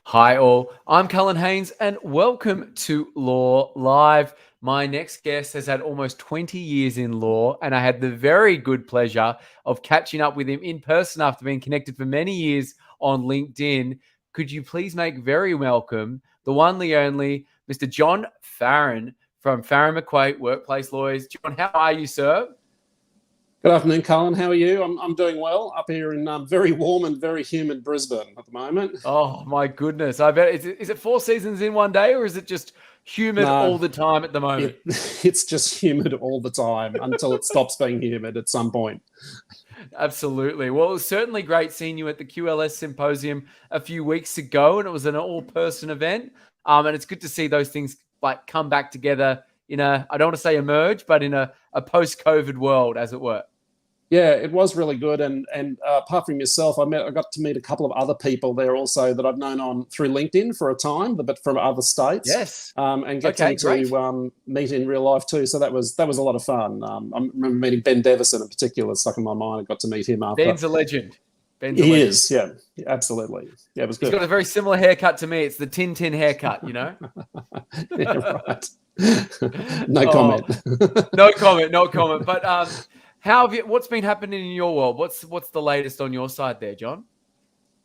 Hi, all. I'm Cullen Haynes, and welcome to Law Live. My next guest has had almost 20 years in law, and I had the very good pleasure of catching up with him in person after being connected for many years on LinkedIn. Could you please make very welcome the one, the only, Mr. John Farren from Farren McRae Workplace Lawyers. John, how are you, sir? Good afternoon, Cullen. How are you? I'm doing well up here in very warm and very humid Brisbane at the moment. Oh, my goodness. I bet. Is it 4 seasons in one day, or is it just humid No, all the time at the moment? it's just humid all the time until it stops being humid at some point. Absolutely. Well, it was certainly great seeing you at the QLS symposium a few weeks ago, and it was an all-person event. And it's good to see those things like come back together in I don't want to say emerge, but in a post-COVID world, as it were. Yeah, it was really good. And apart from yourself, I got to meet a couple of other people there also that I've known on through LinkedIn for a time, but from other states. Yes. And get Okay, to meet in real life too. So that was a lot of fun. I remember meeting Ben Devison in particular, stuck in my mind. I got to meet him after. Ben's a legend. He is, yeah, absolutely. Yeah, it was good. He's got a very similar haircut to me. It's the Tin Tin haircut, you know? Yeah, right. No comment. No comment, no comment. But what's been happening in your world? What's the latest on your side there, John?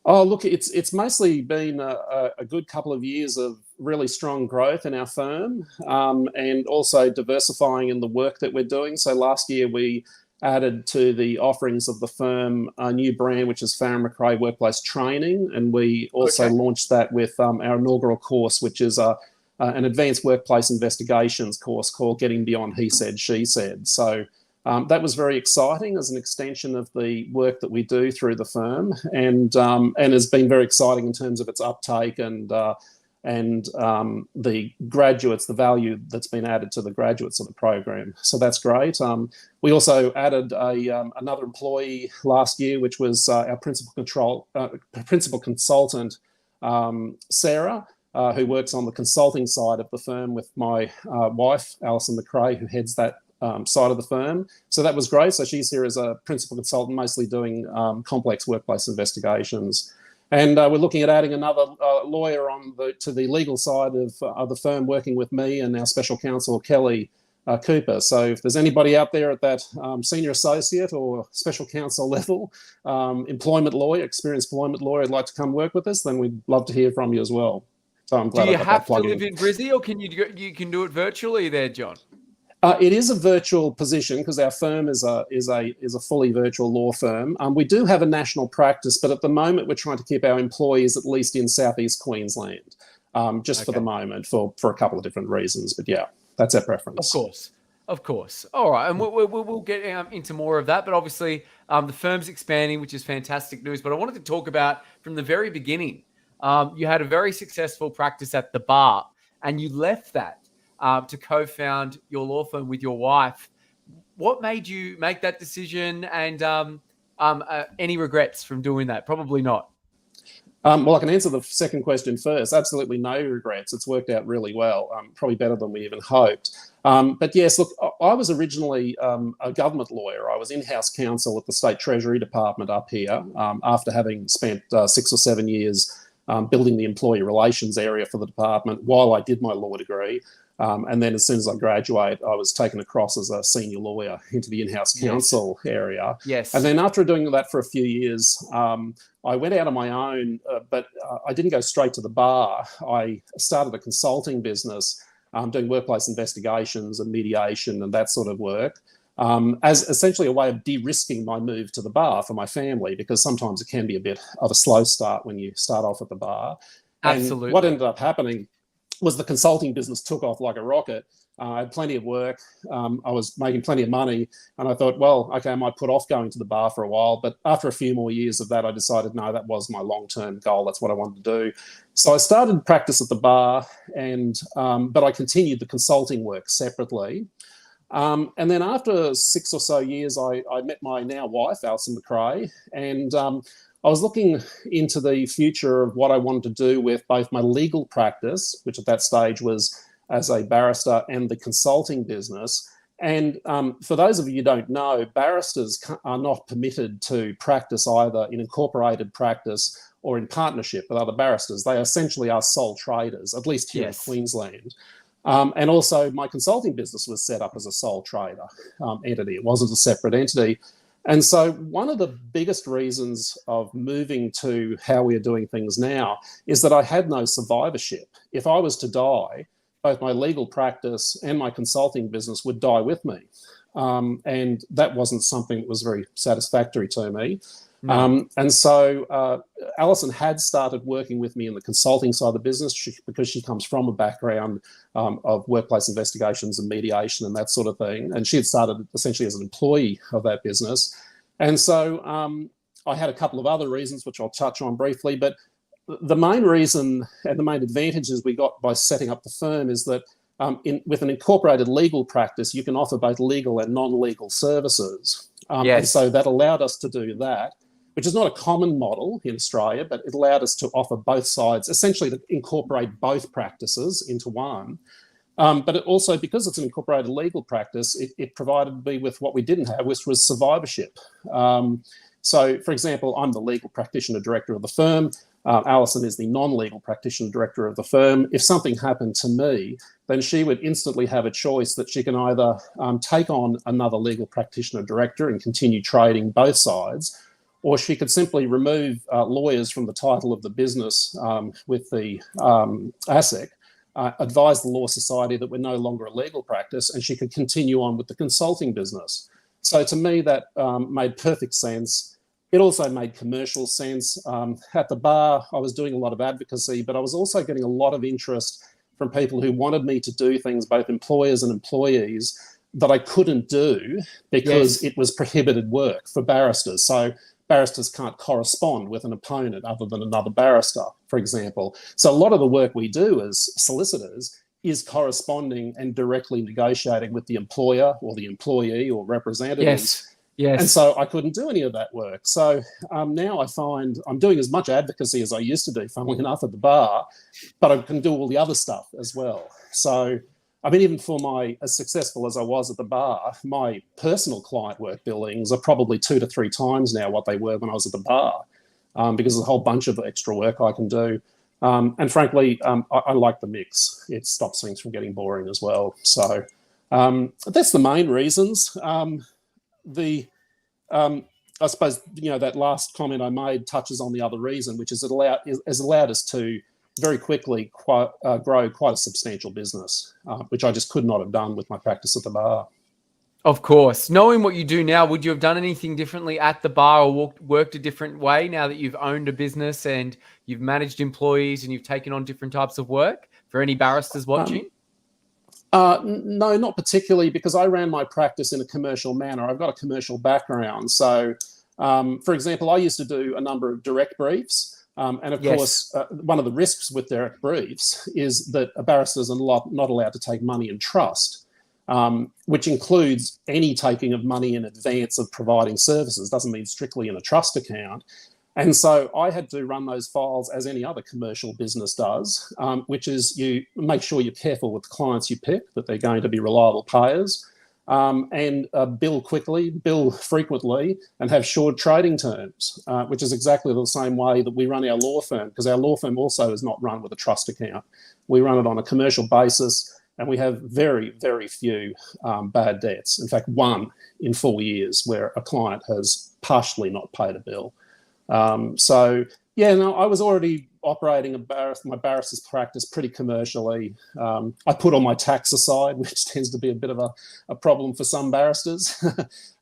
Oh, look, it's mostly been a good couple of years of really strong growth in our firm, and also diversifying in the work that we're doing. So last year we added to the offerings of the firm a new brand, which is Farren McRae Workplace Training, and we also launched that with our inaugural course, which is an advanced workplace investigations course called Getting Beyond He Said, She Said. So that was very exciting as an extension of the work that we do through the firm, and has been very exciting in terms of its uptake and the graduates, the value that's been added to the graduates of the program. So that's great. We also added another employee last year, which was our principal consultant, Sarah, who works on the consulting side of the firm with my wife, Alison McRae, who heads that side of the firm. So that was great. So she's here as a principal consultant, mostly doing complex workplace investigations. And we're looking at adding another lawyer to the legal side of the firm, working with me and our special counsel, Kelly Cooper. So if there's anybody out there at that senior associate or special counsel level, experienced employment lawyer, who'd like to come work with us, then we'd love to hear from you as well. So I'm glad Do you I got that have to plug live in Brissy, or can you can do it virtually there, John? It is a virtual position because our firm is a fully virtual law firm. We do have a national practice, but at the moment we're trying to keep our employees at least in Southeast Queensland, just for the moment, for a couple of different reasons. But yeah, that's our preference. Of course. All right, and we'll get into more of that. But obviously, the firm's expanding, which is fantastic news. But I wanted to talk about from the very beginning. You had a very successful practice at the bar, and you left that to co-found your law firm with your wife. What made you make that decision, and any regrets from doing that? Probably not. Well, I can answer the second question first. Absolutely no regrets. It's worked out really well, probably better than we even hoped. But yes, look, I was originally a government lawyer. I was in-house counsel at the State Treasury Department up here after having spent 6 or 7 years building the employee relations area for the department while I did my law degree. And then as soon as I graduate, I was taken across as a senior lawyer into the in-house counsel area. Yes. And then after doing that for a few years, I went out on my own, but I didn't go straight to the bar. I started a consulting business doing workplace investigations and mediation and that sort of work, as essentially a way of de-risking my move to the bar for my family, because sometimes it can be a bit of a slow start when you start off at the bar. Absolutely. And what ended up happening was the consulting business took off like a rocket. I had plenty of work. I was making plenty of money. And I thought, well, okay, I might put off going to the bar for a while. But after a few more years of that, I decided, no, that was my long-term goal. That's what I wanted to do. So I started practice at the bar, but I continued the consulting work separately. And then after 6 or so years, I met my now wife, Alison McRae, and I was looking into the future of what I wanted to do with both my legal practice, which at that stage was as a barrister, and the consulting business. And for those of you who don't know, barristers are not permitted to practice either in incorporated practice or in partnership with other barristers. They essentially are sole traders, at least here in Yes. Queensland. And also my consulting business was set up as a sole trader entity. It wasn't a separate entity. And so one of the biggest reasons of moving to how we are doing things now is that I had no survivorship. If I was to die, both my legal practice and my consulting business would die with me. And that wasn't something that was very satisfactory to me. No. And so Alison had started working with me in the consulting side of the business because she comes from a background of workplace investigations and mediation and that sort of thing. And she had started essentially as an employee of that business. And so I had a couple of other reasons, which I'll touch on briefly. But the main reason and the main advantages we got by setting up the firm is that with an incorporated legal practice, you can offer both legal and non-legal services. Yes. And so that allowed us to do that, which is not a common model in Australia, but it allowed us to offer both sides, essentially to incorporate both practices into one. But it also, because it's an incorporated legal practice, it provided me with what we didn't have, which was survivorship. So, for example, I'm the legal practitioner director of the firm. Alison is the non-legal practitioner director of the firm. If something happened to me, then she would instantly have a choice that she can either take on another legal practitioner director and continue trading both sides, or she could simply remove lawyers from the title of the business with the ASIC, advise the Law Society that we're no longer a legal practice, and she could continue on with the consulting business. So to me, that made perfect sense. It also made commercial sense. At the bar, I was doing a lot of advocacy, but I was also getting a lot of interest from people who wanted me to do things, both employers and employees, that I couldn't do because it was prohibited work for barristers. So barristers can't correspond with an opponent other than another barrister, for example. So a lot of the work we do as solicitors is corresponding and directly negotiating with the employer or the employee or representatives. Yes. And so I couldn't do any of that work. So now I find I'm doing as much advocacy as I used to do, funnily enough, at the bar, but I can do all the other stuff as well. So, I mean, even for as successful as I was at the bar, my personal client work billings are probably 2 to 3 times now what they were when I was at the bar, because there's a whole bunch of extra work I can do. And frankly, I like the mix. It stops things from getting boring as well. So that's the main reasons. I suppose, that last comment I made touches on the other reason, which is it has allowed us to very quickly grow quite a substantial business, which I just could not have done with my practice at the bar. Of course. Knowing what you do now, would you have done anything differently at the bar or worked a different way now that you've owned a business and you've managed employees and you've taken on different types of work? For any barristers watching? No, not particularly, because I ran my practice in a commercial manner. I've got a commercial background. So, for example, I used to do a number of direct briefs. And of course, one of the risks with direct briefs is that barristers are not allowed to take money in trust, which includes any taking of money in advance of providing services. Doesn't mean strictly in a trust account. And so I had to run those files as any other commercial business does, which is you make sure you're careful with the clients you pick, that they're going to be reliable payers, and bill quickly, bill frequently, and have short trading terms, which is exactly the same way that we run our law firm, because our law firm also is not run with a trust account. We run it on a commercial basis, and we have very, very few bad debts. In fact, 1 in 4 years where a client has partially not paid a bill. I was already operating my barrister's practice pretty commercially. I put all my tax aside, which tends to be a bit of a problem for some barristers.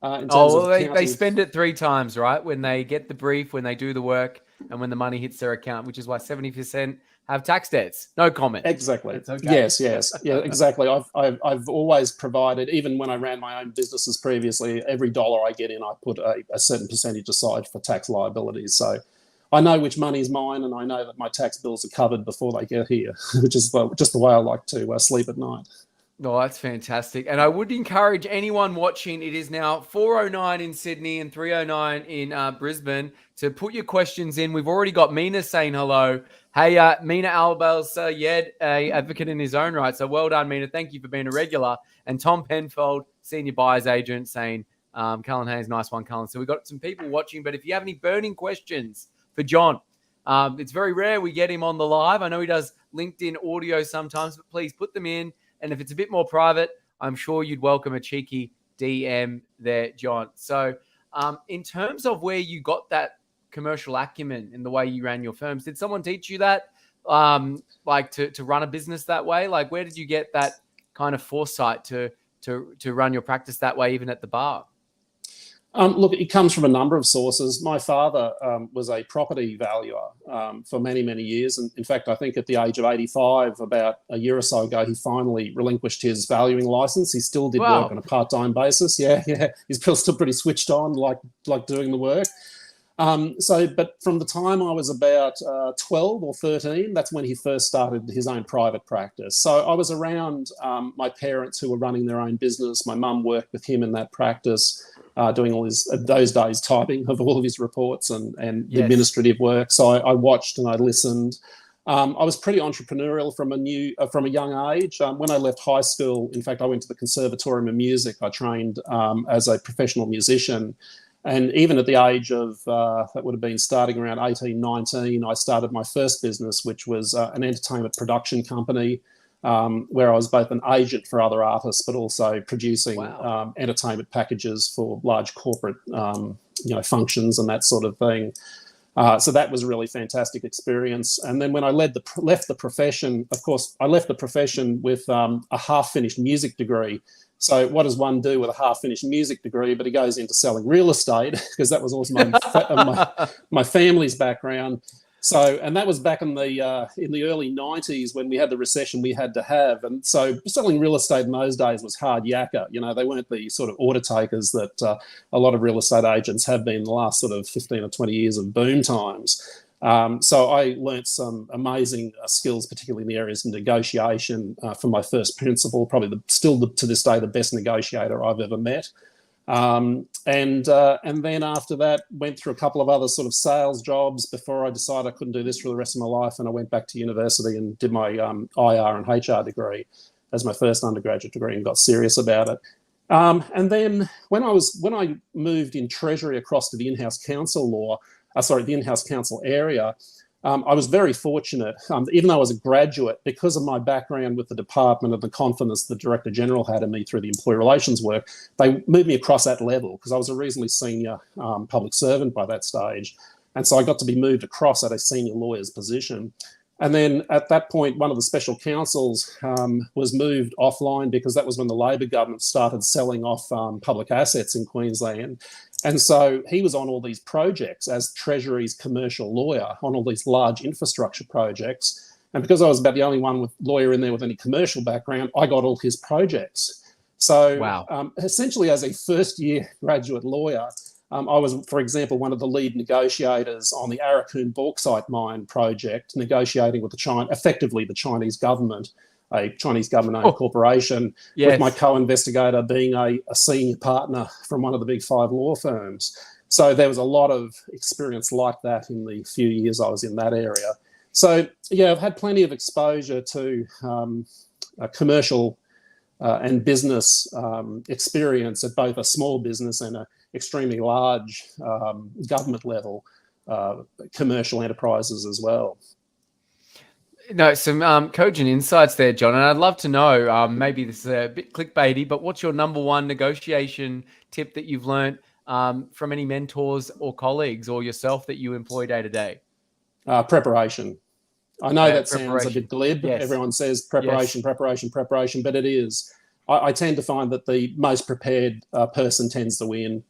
They spend it 3 times, right? When they get the brief, when they do the work, and when the money hits their account, which is why 70% have tax debts. No comment. Exactly. It's okay. Yes. Yeah, exactly. I've always provided, even when I ran my own businesses previously, every dollar I get in, I put a certain percentage aside for tax liabilities. So I know which money's mine, and I know that my tax bills are covered before they get here, which is just the way I like to sleep at night. Oh, that's fantastic. And I would encourage anyone watching, it is now 4:09 in Sydney and 3:09 in Brisbane, to put your questions in. We've already got Mina saying hello. Hey, Mina Albel's Yed, a advocate in his own right. So well done, Mina. Thank you for being a regular. And Tom Penfold, senior buyer's agent, saying, Cullen Hayes, nice one, Cullen. So we've got some people watching. But if you have any burning questions for John, It's very rare we get him on the live. I know he does LinkedIn audio sometimes, but please put them in. And if it's a bit more private, I'm sure you'd welcome a cheeky DM there, John. So in terms of where you got that commercial acumen in the way you ran your firms, did someone teach you that, like to run a business that way? Like, where did you get that kind of foresight to run your practice that way, even at the bar? Look, it comes from a number of sources. My father was a property valuer for many, many years. And in fact, I think at the age of 85, about a year or so ago, he finally relinquished his valuing license. He still did work on a part-time basis. Yeah. He's still pretty switched on, like doing the work. But from the time I was about 12 or 13, that's when he first started his own private practice. So I was around my parents who were running their own business. My mum worked with him in that practice, doing all his, those days, typing of all of his reports and the administrative work. So I watched and I listened. I was pretty entrepreneurial from a young age. When I left high school, in fact, I went to the Conservatorium of Music. I trained as a professional musician. And even at the age of, that would have been starting around 18, 19, I started my first business, which was an entertainment production company, where I was both an agent for other artists, but also producing entertainment packages for large corporate, functions and that sort of thing. So that was a really fantastic experience. And then when I left the profession, of course, I left the profession with a half-finished music degree. So what does one do with a half-finished music degree? But he goes into selling real estate, because that was also my family's background. So, and that was back in the early 90s when we had the recession we had to have. And so selling real estate in those days was hard yakka. They weren't the sort of order takers that a lot of real estate agents have been in the last sort of 15 or 20 years of boom times. So I learnt some amazing skills, particularly in the areas of negotiation, from my first principal, probably to this day, the best negotiator I've ever met. And then after that, went through a couple of other sort of sales jobs before I decided I couldn't do this for the rest of my life. And I went back to university and did my IR and HR degree as my first undergraduate degree and got serious about it. And then when I moved in Treasury across to the in-house counsel the in-house counsel area, I was very fortunate, even though I was a graduate, because of my background with the department and the confidence the Director General had in me through the employee relations work, they moved me across that level because I was a reasonably senior public servant by that stage. And so I got to be moved across at a senior lawyer's position. And then at that point, one of the special counsels was moved offline because that was when the Labor government started selling off public assets in Queensland. And so he was on all these projects as Treasury's commercial lawyer on all these large infrastructure projects. And because I was about the only lawyer in there with any commercial background, I got all his projects. So essentially as a first-year graduate lawyer, I was, for example, one of the lead negotiators on the Arakoon bauxite mine project, negotiating with effectively the Chinese government, a Chinese government-owned corporation, with my co-investigator being a senior partner from one of the big 5 law firms. So there was a lot of experience like that in the few years I was in that area. So, I've had plenty of exposure to commercial and business experience at both a small business and an extremely large government level commercial enterprises as well. No, some cogent insights there, John. And I'd love to know, maybe this is a bit clickbaity, but what's your number one negotiation tip that you've learned from any mentors or colleagues or yourself that you employ day to day? Preparation. I know that sounds a bit glib. Yes. Everyone says preparation, preparation, but it is. I tend to find that the most prepared person tends to win.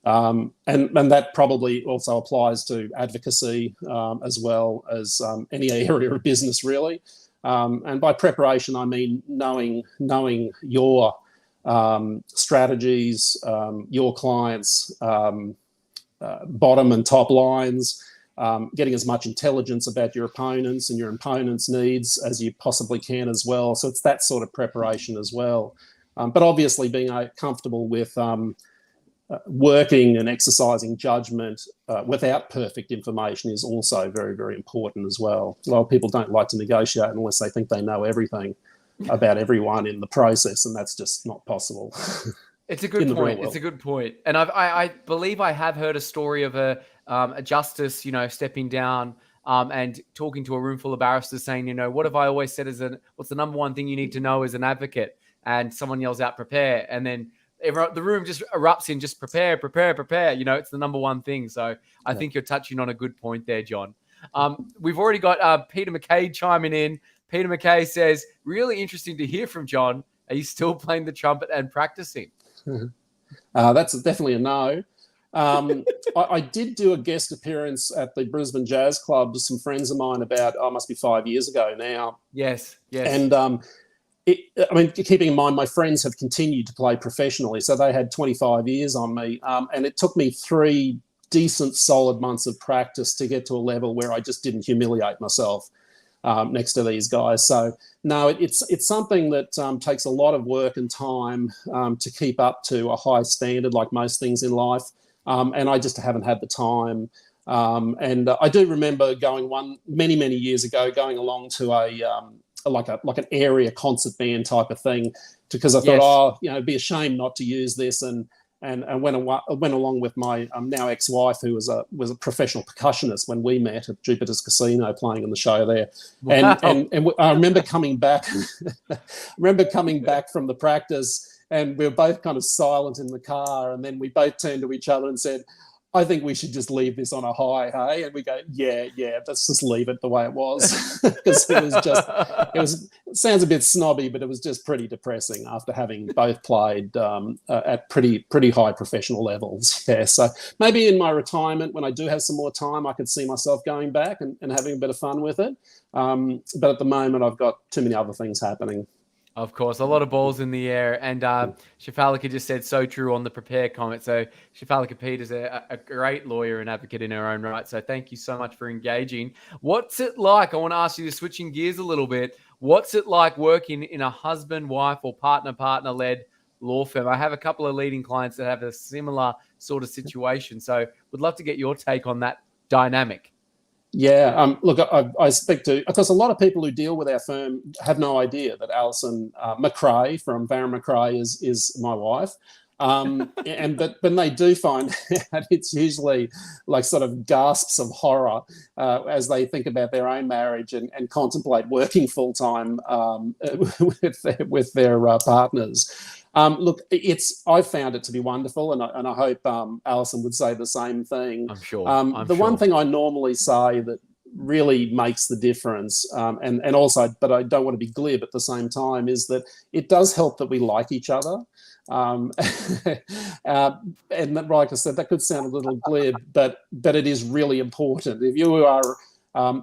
And that probably also applies to advocacy as well as any area of business, really. And by preparation, I mean knowing your strategies, your clients' bottom and top lines, getting as much intelligence about your opponents and your opponents' needs as you possibly can as well. So it's that sort of preparation as well. But obviously being comfortable with working and exercising judgment without perfect information is also very, very important as well. A lot of people don't like to negotiate unless they think they know everything about everyone in the process, and that's just not possible. It's a good point. It's a good point. And I believe I have heard a story of a justice, stepping down and talking to a room full of barristers saying, what have I always said what's the number one thing you need to know as an advocate? And someone yells out, prepare. And then the room just erupts in just prepare. It's the number one thing. So I think you're touching on a good point there, John. We've already got Peter McKay chiming in. Peter McKay says, really interesting to hear from John. Are you still playing the trumpet and practicing? That's definitely a no. I did do a guest appearance at the Brisbane Jazz Club with some friends of mine about, must be 5 years ago now. Yes. And keeping in mind, my friends have continued to play professionally, so they had 25 years on me, and it took me 3 decent, solid months of practice to get to a level where I just didn't humiliate myself next to these guys. So no, it's something that takes a lot of work and time to keep up to a high standard, like most things in life, and I just haven't had the time. And I do remember going many years ago, going along to like an area concert band type of thing, because I thought, it'd be a shame not to use this, and went along with my now ex-wife, who was a professional percussionist when we met at Jupiter's Casino, playing in the show there. Wow. And I remember coming back from the practice, and we were both kind of silent in the car, and then we both turned to each other and said, I think we should just leave this on a high, hey? And we go, yeah, let's just leave it the way it was. Because it sounds a bit snobby, but it was just pretty depressing after having both played at pretty high professional levels. Yeah, so maybe in my retirement, when I do have some more time, I could see myself going back and having a bit of fun with it. But at the moment, I've got too many other things happening. Of course, a lot of balls in the air. And Shafalika just said so true on the prepare comment. So Shafalika Pete is a great lawyer and advocate in her own right. So thank you so much for engaging. What's it like? I want to ask you, switching gears a little bit. What's it like working in a husband, wife, or partner-led law firm? I have a couple of leading clients that have a similar sort of situation. So would love to get your take on that dynamic. Yeah, look, I speak to, because a lot of people who deal with our firm have no idea that Alison McRae from Farren McRae is my wife. But when they do find out, it's usually like sort of gasps of horror as they think about their own marriage and contemplate working full time with their partners. Look, I've found it to be wonderful, and I hope Alison would say the same thing. I'm sure. One thing I normally say that really makes the difference, and also, but I don't want to be glib at the same time, is that it does help that we like each other. And like I said, that could sound a little glib, but it is really important. If you are,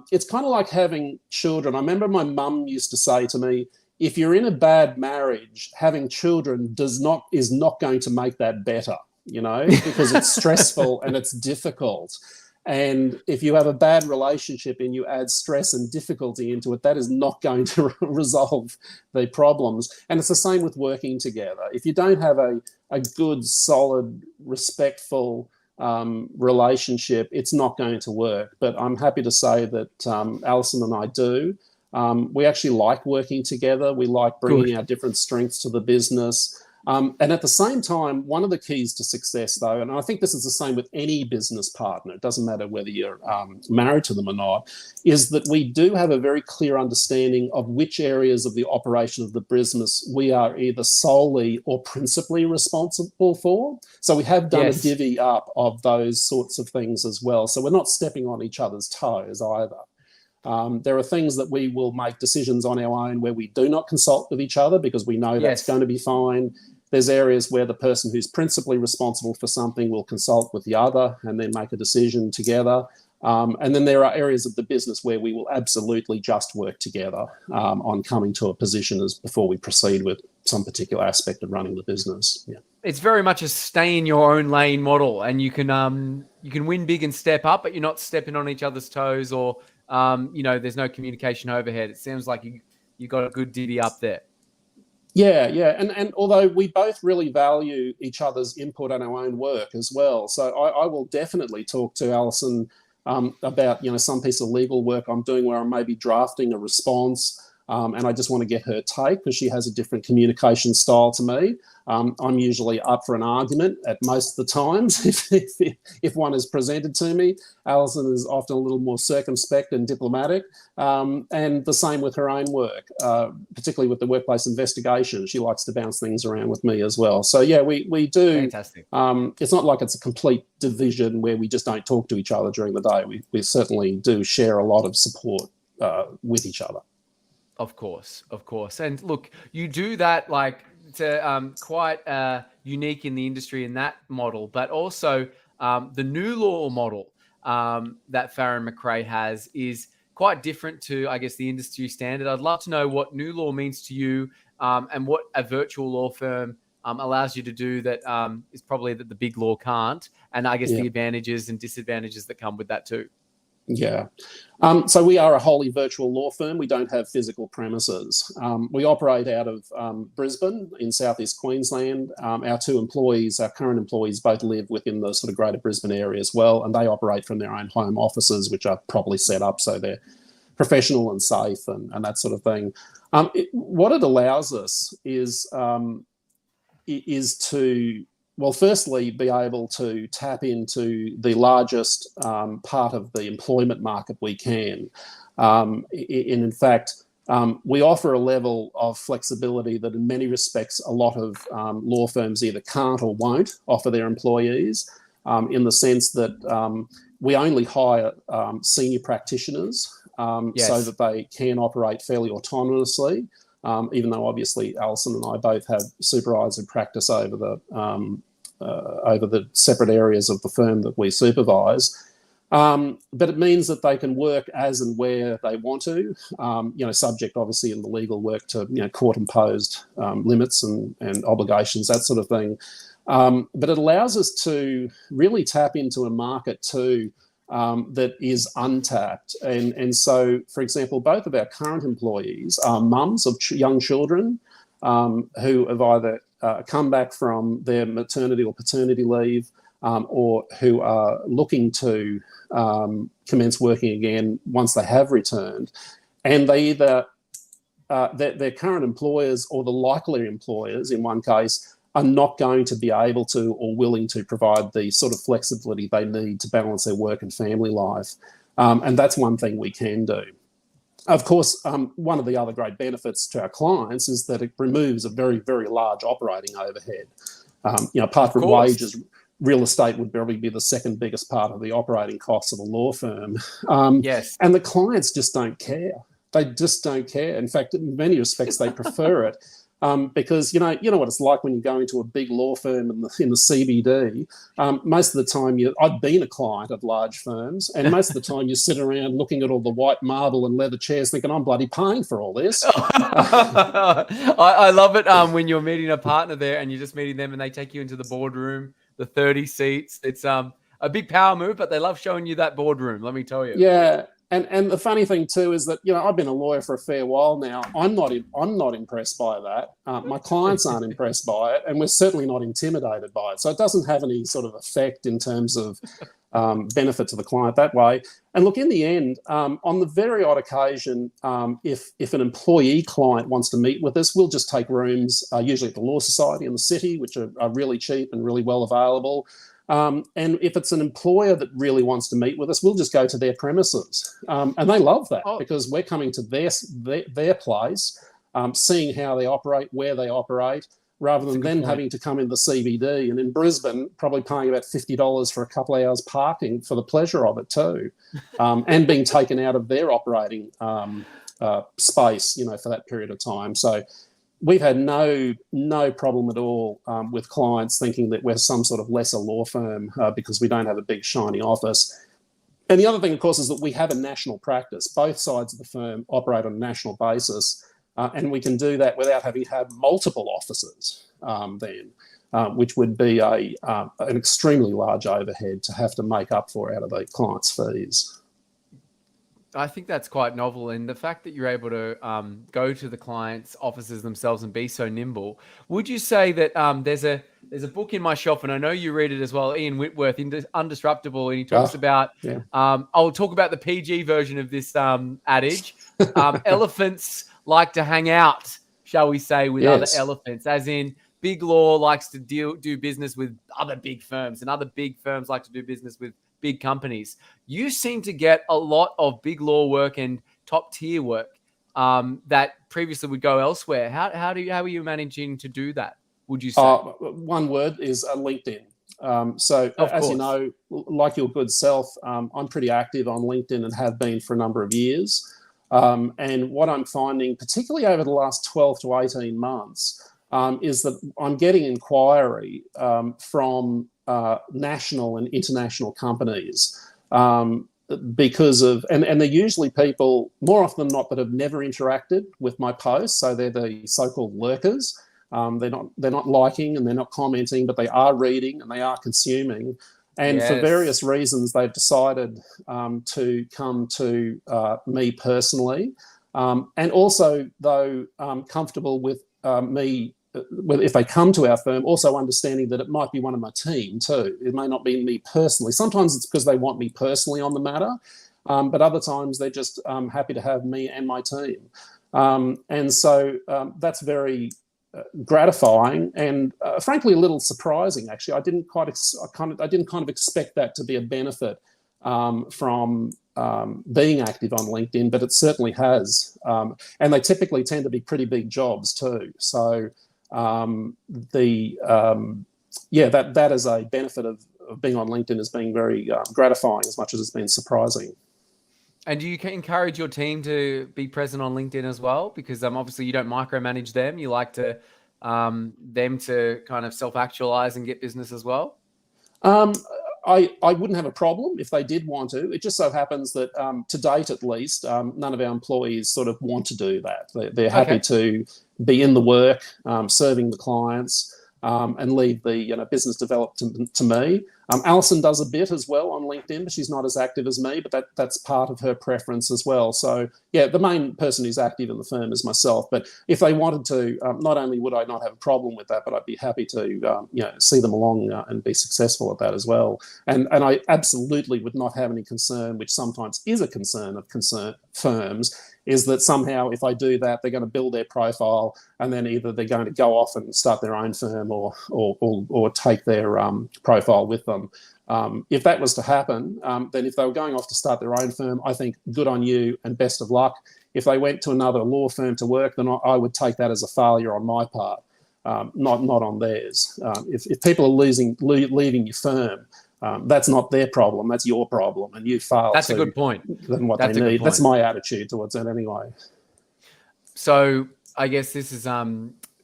it's kind of like having children. I remember my mum used to say to me, if you're in a bad marriage, having children is not going to make that better, because it's stressful and it's difficult. And if you have a bad relationship and you add stress and difficulty into it, that is not going to resolve the problems. And it's the same with working together. If you don't have a good, solid, respectful relationship, it's not going to work. But I'm happy to say that Alison and I do. We actually like working together. We like bringing our different strengths to the business. And at the same time, one of the keys to success, though, and I think this is the same with any business partner, it doesn't matter whether you're married to them or not, is that we do have a very clear understanding of which areas of the operation of the business we are either solely or principally responsible for. So we have done a divvy up of those sorts of things as well. So we're not stepping on each other's toes either. There are things that we will make decisions on our own where we do not consult with each other because we know that's going to be fine. There's areas where the person who's principally responsible for something will consult with the other and then make a decision together. And then there are areas of the business where we will absolutely just work together on coming to a position as before we proceed with some particular aspect of running the business. Yeah. It's very much a stay in your own lane model, and you can win big and step up, but you're not stepping on each other's toes or there's no communication overhead. It sounds like you got a good divvy up there. Yeah. And although we both really value each other's input on our own work as well. So I will definitely talk to Alison about, some piece of legal work I'm doing where I may be drafting a response. and I just want to get her take because she has a different communication style to me. I'm usually up for an argument at most of the times if one is presented to me. Alison is often a little more circumspect and diplomatic, and the same with her own work, particularly with the workplace investigation. She likes to bounce things around with me as well. So yeah, we do. Fantastic. It's not like it's a complete division where we just don't talk to each other during the day. We certainly do share a lot of support with each other. Of course. And look, you do that like to quite unique in the industry in that model, but also the new law model that Farren McRae has is quite different to, I guess, the industry standard. I'd love to know what new law means to you and what a virtual law firm allows you to do that is probably that the big law can't, and I guess the advantages and disadvantages that come with that too. Yeah. So we are a wholly virtual law firm. We don't have physical premises. We operate out of Brisbane in southeast Queensland. Our two employees, our current employees, both live within the sort of greater Brisbane area as well, and they operate from their own home offices, which are properly set up so they're professional and safe and that sort of thing. What it allows us is to, well, firstly, be able to tap into the largest part of the employment market we can. In fact, we offer a level of flexibility that in many respects a lot of law firms either can't or won't offer their employees, in the sense that we only hire senior practitioners so that they can operate fairly autonomously. Even though obviously Alison and I both have supervisory practice over the separate areas of the firm that we supervise. But it means that they can work as and where they want to, subject obviously in the legal work to, court-imposed limits and obligations, that sort of thing. But it allows us to really tap into a market too that is untapped. And so, for example, both of our current employees are mums of young children who have either come back from their maternity or paternity leave or who are looking to commence working again once they have returned. And they either, their current employers or the likely employers, in one case, are not going to be able to or willing to provide the sort of flexibility they need to balance their work and family life. And that's one thing we can do. Of course, one of the other great benefits to our clients is that it removes a very, very large operating overhead. Apart from wages, real estate would probably be the second biggest part of the operating costs of a law firm. Yes. And the clients just don't care. They just don't care. In fact, in many respects, they prefer it. Because you know what it's like when you go into a big law firm in the CBD. Most of the time, I've been a client of large firms, and most of the time you sit around looking at all the white marble and leather chairs, thinking, "I'm bloody paying for all this." I love it when you're meeting a partner there and you're just meeting them, and they take you into the boardroom, the 30 seats. It's a big power move, but they love showing you that boardroom. Let me tell you. Yeah. And the funny thing too is that I've been a lawyer for a fair while now. I'm not impressed by that. My clients aren't impressed by it, and we're certainly not intimidated by it. So it doesn't have any sort of effect in terms of benefit to the client that way. And look, in the end, on the very odd occasion, if an employee client wants to meet with us, we'll just take rooms, usually at the Law Society in the city, which are really cheap and really well available. And if it's an employer that really wants to meet with us, we'll just go to their premises. And they love that because we're coming to their place, seeing how they operate, where they operate, rather than them having to come in the CBD. And in Brisbane, probably paying about $50 for a couple of hours parking for the pleasure of it too, and being taken out of their operating space, for that period of time. So we've had no problem at all with clients thinking that we're some sort of lesser law firm because we don't have a big shiny office. And the other thing, of course, is that we have a national practice. Both sides of the firm operate on a national basis, and we can do that without having to have multiple offices which would be an extremely large overhead to have to make up for out of the client's fees. I think that's quite novel, and the fact that you're able to go to the clients' offices themselves and be so nimble. Would you say that there's a book in my shelf, and I know you read it as well, Ian Whitworth, Undisruptible, and he talks about. Yeah. I'll talk about the PG version of this adage: elephants like to hang out, shall we say, with other Yes. elephants, as in big law likes to do business with other big firms, and other big firms like to do business with big companies. You seem to get a lot of big law work and top tier work that previously would go elsewhere. How are you managing to do that, would you say? One word is LinkedIn. So Of as you course. know, like your good self, I'm pretty active on LinkedIn and have been for a number of years. And what I'm finding, particularly over the last 12 to 18 months, is that I'm getting inquiry from national and international companies because of, and they're usually people, more often than not, that have never interacted with my posts. So they're the so-called lurkers. They're not liking and they're not commenting, but they are reading and they are consuming. And for various reasons, they've decided to come to me personally. And also, though, comfortable with me, if they come to our firm, also understanding that it might be one of my team too. It may not be me personally. Sometimes it's because they want me personally on the matter, but other times they're just happy to have me and my team. And so that's very gratifying and frankly a little surprising. Actually, I didn't kind of expect that to be a benefit from being active on LinkedIn, but it certainly has. And they typically tend to be pretty big jobs too. So that is a benefit of being on LinkedIn as being very gratifying as much as it's been surprising. And do you encourage your team to be present on LinkedIn as well? Because obviously you don't micromanage them. You like to them to kind of self-actualize and get business as well? I wouldn't have a problem if they did want to. It just so happens that to date, at least, none of our employees sort of want to do that. They're happy to be in the work, serving the clients, and leave the business development to me. Alison does a bit as well on LinkedIn, but she's not as active as me, but that's part of her preference as well. So yeah, the main person who's active in the firm is myself. But if they wanted to, not only would I not have a problem with that, but I'd be happy to see them along and be successful at that as well. And I absolutely would not have any concern, which sometimes is a concern of firms, is that somehow if I do that, they're going to build their profile and then either they're going to go off and start their own firm or take their profile with them. If that was to happen, then if they were going off to start their own firm, I think good on you and best of luck. If they went to another law firm to work, then I would take that as a failure on my part, not on theirs. If people are leaving your firm, that's not their problem. That's your problem, and you failed. That's a good point. Than what they need. That's my attitude towards it, anyway. So I guess this is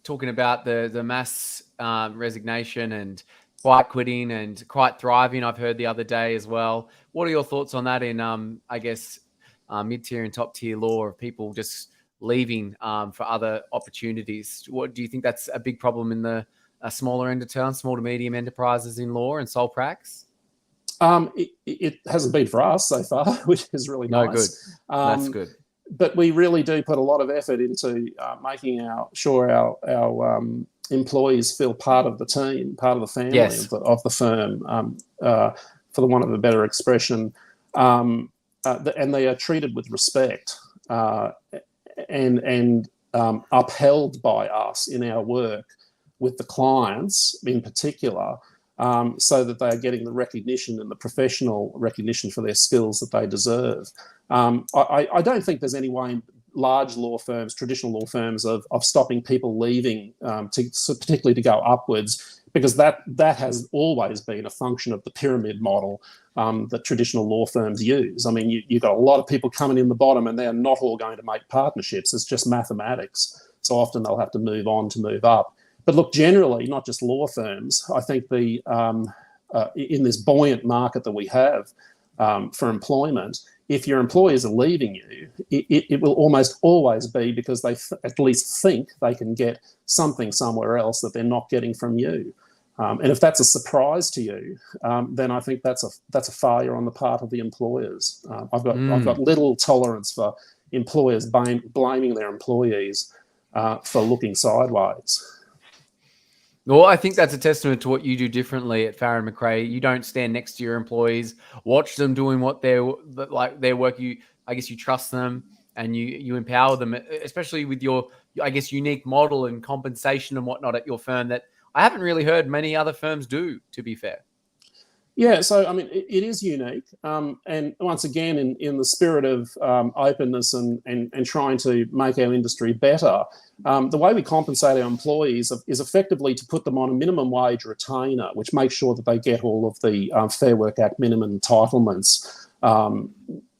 talking about the mass resignation and quiet quitting and quiet thriving. I've heard the other day as well. What are your thoughts on that in mid-tier and top-tier law, of people just leaving for other opportunities? What do you think that's a big problem in the smaller end of town, small to medium enterprises in law and sole pracs? It hasn't been for us so far, which is really nice. Good. That's good. But we really do put a lot of effort into making sure our employees feel part of the team, part of the family of the firm, for the want of a better expression, and they are treated with respect and upheld by us in our work with the clients in particular, so that they are getting the recognition and the professional recognition for their skills that they deserve. I don't think there's any way in large law firms, traditional law firms, of stopping people leaving, particularly to go upwards, because that has always been a function of the pyramid model that traditional law firms use. I mean, you've got a lot of people coming in the bottom, and they're not all going to make partnerships. It's just mathematics. So often they'll have to move on to move up. But look, generally, not just law firms, I think in this buoyant market that we have for employment, if your employers are leaving you, it will almost always be because they at least think they can get something somewhere else that they're not getting from you. And if that's a surprise to you, then I think that's a failure on the part of the employers. I've got little tolerance for employers blaming their employees for looking sideways. Well, I think that's a testament to what you do differently at Farren McRae. You don't stand next to your employees, watch them doing their work. I guess you trust them, and you empower them, especially with your, I guess, unique model and compensation and whatnot at your firm that I haven't really heard many other firms do, to be fair. Yeah, so I mean, it is unique, and once again, in the spirit of openness and trying to make our industry better, the way we compensate our employees is effectively to put them on a minimum wage retainer, which makes sure that they get all of the Fair Work Act minimum entitlements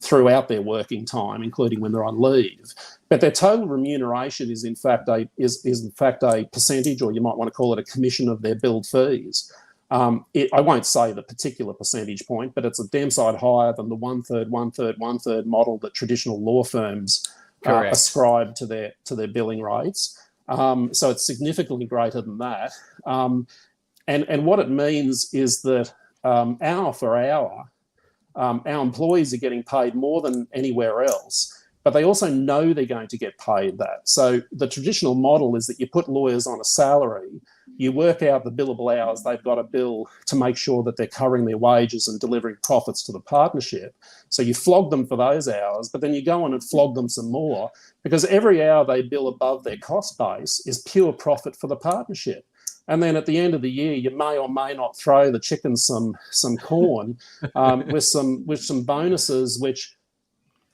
throughout their working time, including when they're on leave. But their total remuneration is in fact a percentage, or you might want to call it a commission of their billed fees. I won't say the particular percentage point, but it's a damn sight higher than the 1/3, 1/3, 1/3 model that traditional law firms ascribe to their billing rates. So it's significantly greater than that. And what it means is that hour for hour, our employees are getting paid more than anywhere else, but they also know they're going to get paid that. So the traditional model is that you put lawyers on a salary, you work out the billable hours they've got to bill to make sure that they're covering their wages and delivering profits to the partnership. So you flog them for those hours, but then you go on and flog them some more, because every hour they bill above their cost base is pure profit for the partnership. And then at the end of the year, you may or may not throw the chickens some corn with some bonuses, which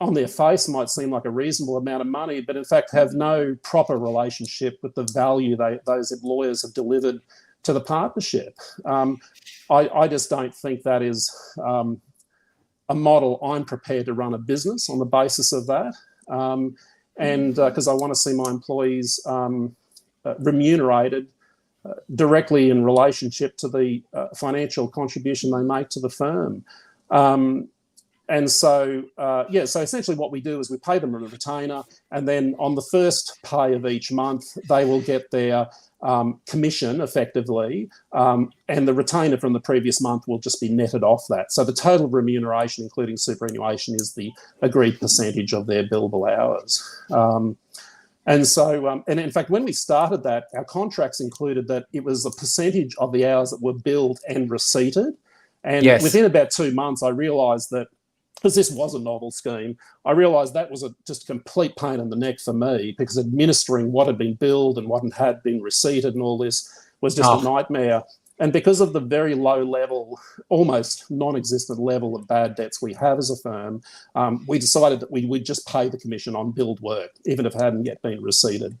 on their face might seem like a reasonable amount of money, but in fact have no proper relationship with the value those lawyers have delivered to the partnership. I just don't think that is a model I'm prepared to run a business on the basis of that. And because I want to see my employees remunerated directly in relationship to the financial contribution they make to the firm. And so, so essentially what we do is we pay them a retainer, and then on the first pay of each month, they will get their commission effectively, and the retainer from the previous month will just be netted off that. So the total remuneration, including superannuation, is the agreed percentage of their billable hours. And so, and in fact, when we started that, our contracts included that it was a percentage of the hours that were billed and receipted. And within about 2 months, I realised that, because this was a novel scheme, I realised that was just a complete pain in the neck for me, because administering what had been billed and what had been receipted and all this was just a nightmare. And because of the very low level, almost non-existent level of bad debts we have as a firm, we decided that we would just pay the commission on billed work, even if it hadn't yet been receipted.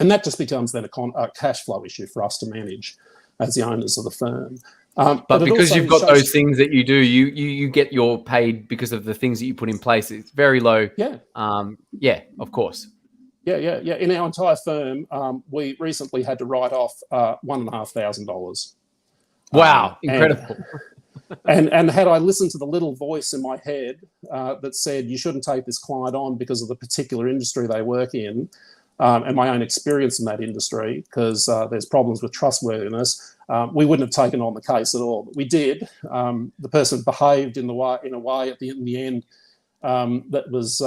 And that just becomes then a cash flow issue for us to manage as the owners of the firm. But because you've got those things that you do, you get your paid because of the things that you put in place. It's very low. Yeah. Of course. Yeah. In our entire firm, we recently had to write off $1,500. Wow, incredible. And had I listened to the little voice in my head that said you shouldn't take this client on because of the particular industry they work in, and my own experience in that industry, because there's problems with trustworthiness, we wouldn't have taken on the case at all. But we did. The person behaved in a way in the end that was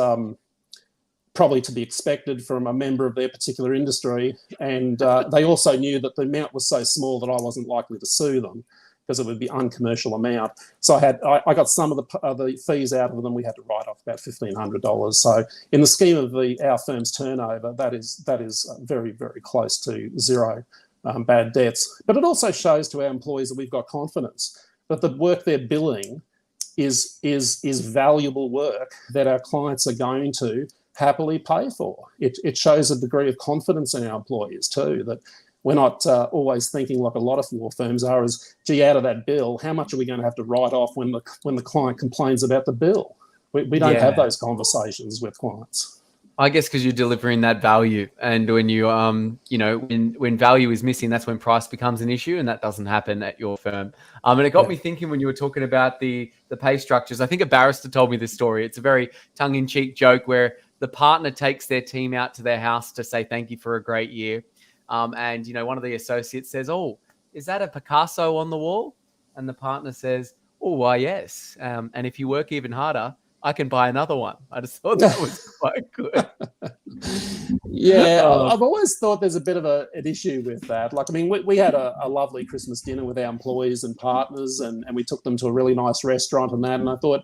probably to be expected from a member of their particular industry. And they also knew that the amount was so small that I wasn't likely to sue them, because it would be uncommercial amount. So I got some of the fees out of them. We had to write off about $1,500. So in the scheme of our firm's turnover, that is very, very close to zero bad debts. But it also shows to our employees that we've got confidence that the work they're billing is valuable work that our clients are going to happily pay for. It shows a degree of confidence in our employees too, that we're not always thinking like a lot of law firms are, as, gee, out of that bill, how much are we going to have to write off when the client complains about the bill? We don't have those conversations with clients. I guess because you're delivering that value, and when you when value is missing, that's when price becomes an issue, and that doesn't happen at your firm. And it got me thinking when you were talking about the pay structures. I think a barrister told me this story. It's a very tongue-in-cheek joke where the partner takes their team out to their house to say thank you for a great year. And, one of the associates says, "Oh, is that a Picasso on the wall?" And the partner says, "Oh, why, yes. And if you work even harder, I can buy another one." I just thought that was quite good. I've always thought there's a bit of an issue with that. Like, I mean, we had a lovely Christmas dinner with our employees and partners, and we took them to a really nice restaurant and that. And I thought,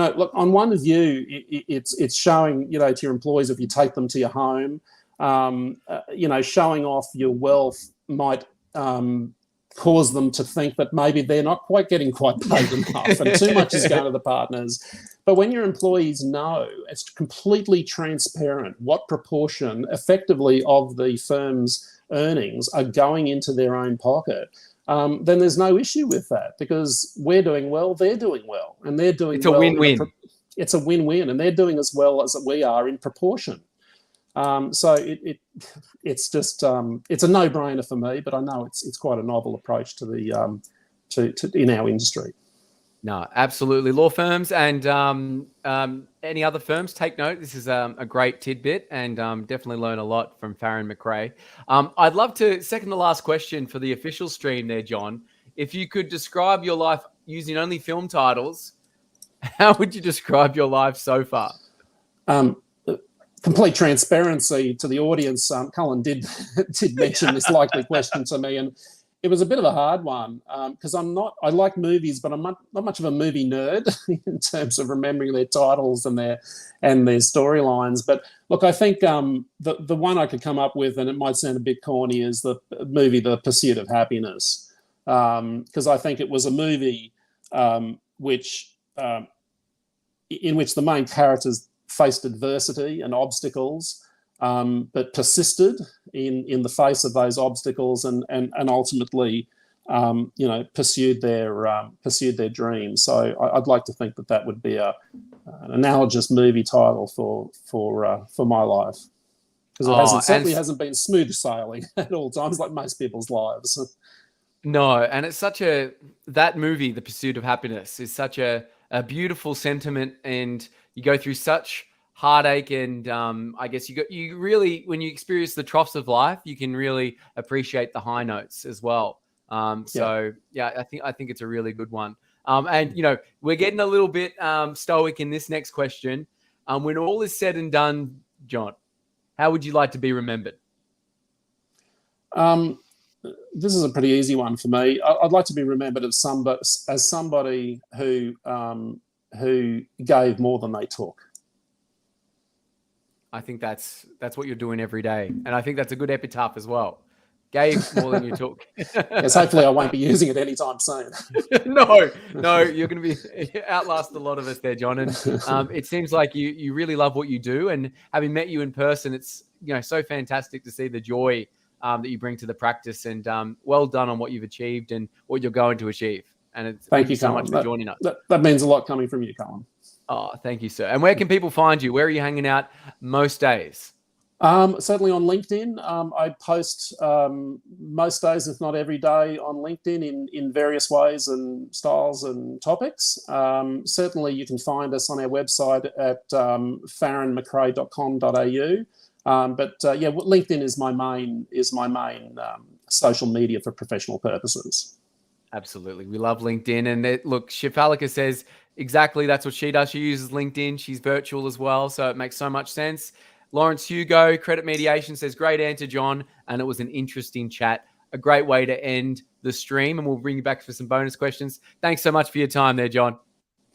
look, on one view, it's showing, to your employees, if you take them to your home, showing off your wealth might cause them to think that maybe they're not getting quite paid enough and too much is going to the partners. But when your employees know, it's completely transparent what proportion effectively of the firm's earnings are going into their own pocket, then there's no issue with that, because we're doing well, they're doing well, and they're doing it's well. It's a win-win. It's a win-win, and they're doing as well as we are in proportion. So it's just it's a no-brainer for me, but I know it's quite a novel approach to the to in our industry. No, absolutely. Law firms and any other firms, take note. This is a great tidbit, and definitely learn a lot from Farren McRae. I'd love to, second to last question for the official stream there, John. If you could describe your life using only film titles, how would you describe your life so far? Complete transparency to the audience. Cullen did mention this likely question to me, and it was a bit of a hard one, because I like movies, but I'm not much of a movie nerd in terms of remembering their titles and their storylines. But look, I think the one I could come up with, and it might sound a bit corny, is the movie The Pursuit of Happiness, because I think it was a movie in which the main characters faced adversity and obstacles, but persisted in the face of those obstacles, and ultimately, pursued their dreams. So I'd like to think that would be an analogous movie title for my life, because it certainly hasn't been smooth sailing at all times, like most people's lives. No, and it's that movie, The Pursuit of Happiness, is such a beautiful sentiment, and you go through such heartache, and I guess you really, when you experience the troughs of life, you can really appreciate the high notes as well. I think it's a really good one. And we're getting a little bit stoic in this next question. When all is said and done, John, how would you like to be remembered? This is a pretty easy one for me. I'd like to be remembered as somebody who gave more than they took. I think that's what you're doing every day, and I think that's a good epitaph as well. Gave more than you took. Yes, hopefully I won't be using it anytime soon. No, you're going to be outlast a lot of us there, John. And it seems like you really love what you do, and having met you in person, it's so fantastic to see the joy that you bring to the practice, and well done on what you've achieved and what you're going to achieve. And thank you so much for joining us. That means a lot coming from you, Cullen. Oh, thank you, sir. And where can people find you? Where are you hanging out most days? Certainly on LinkedIn. I post most days, if not every day, on LinkedIn in various ways and styles and topics. Certainly you can find us on our website at farrenmcrae.com.au. But LinkedIn is my main social media for professional purposes. Absolutely. We love LinkedIn. And look, Shifalika says exactly that's what she does. She uses LinkedIn. She's virtual as well, so it makes so much sense. Lawrence Hugo, Credit Mediation, says, great answer, John, and it was an interesting chat. A great way to end the stream, and we'll bring you back for some bonus questions. Thanks so much for your time there, John.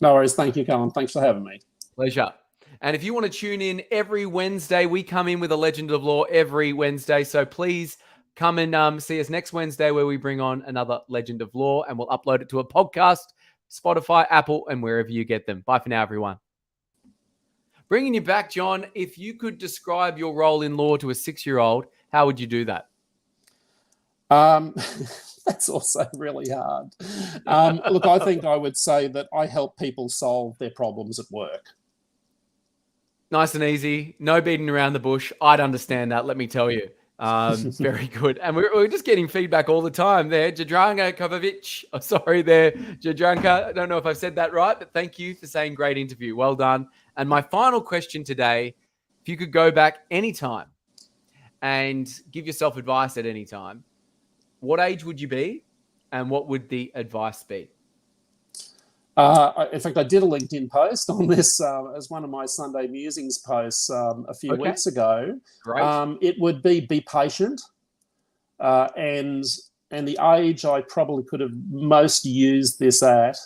No worries. Thank you, Cullen. Thanks for having me. Pleasure. And if you want to tune in every Wednesday, we come in with a Legend of Law every Wednesday, so please come and see us next Wednesday, where we bring on another Legend of Law, and we'll upload it to a podcast, Spotify, Apple, and wherever you get them. Bye for now, everyone. Bringing you back, John, if you could describe your role in law to a 6-year-old, how would you do that? That's also really hard. Look, I think I would say that I help people solve their problems at work. Nice and easy. No beating around the bush. I'd understand that, let me tell you. Very good. And we're just getting feedback all the time there. Jadranka Kovacic. Oh, sorry there, Jadranka. I don't know if I've said that right, but thank you for saying great interview. Well done. And my final question today, if you could go back anytime and give yourself advice at any time, what age would you be and what would the advice be? In fact, I did a LinkedIn post on this as one of my Sunday musings posts a few weeks ago. Great. It would be patient, and the age I probably could have most used this at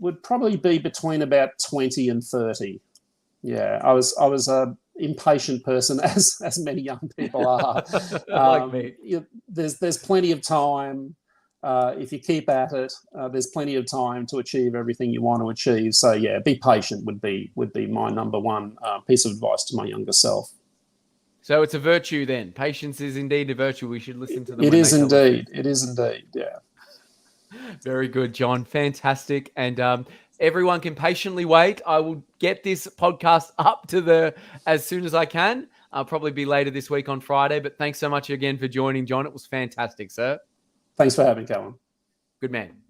would probably be between about 20 and 30. Yeah, I was a impatient person, as many young people are. Like me. There's plenty of time. If you keep at it, there's plenty of time to achieve everything you want to achieve. So yeah, be patient would be my number one piece of advice to my younger self. So it's a virtue then. Patience is indeed a virtue. We should listen to them. It is indeed. It is indeed. Yeah. Very good, John. Fantastic. And everyone can patiently wait. I will get this podcast up to as soon as I can. I'll probably be later this week on Friday. But thanks so much again for joining, John. It was fantastic, sir. Thanks for having me, Callum. Good man.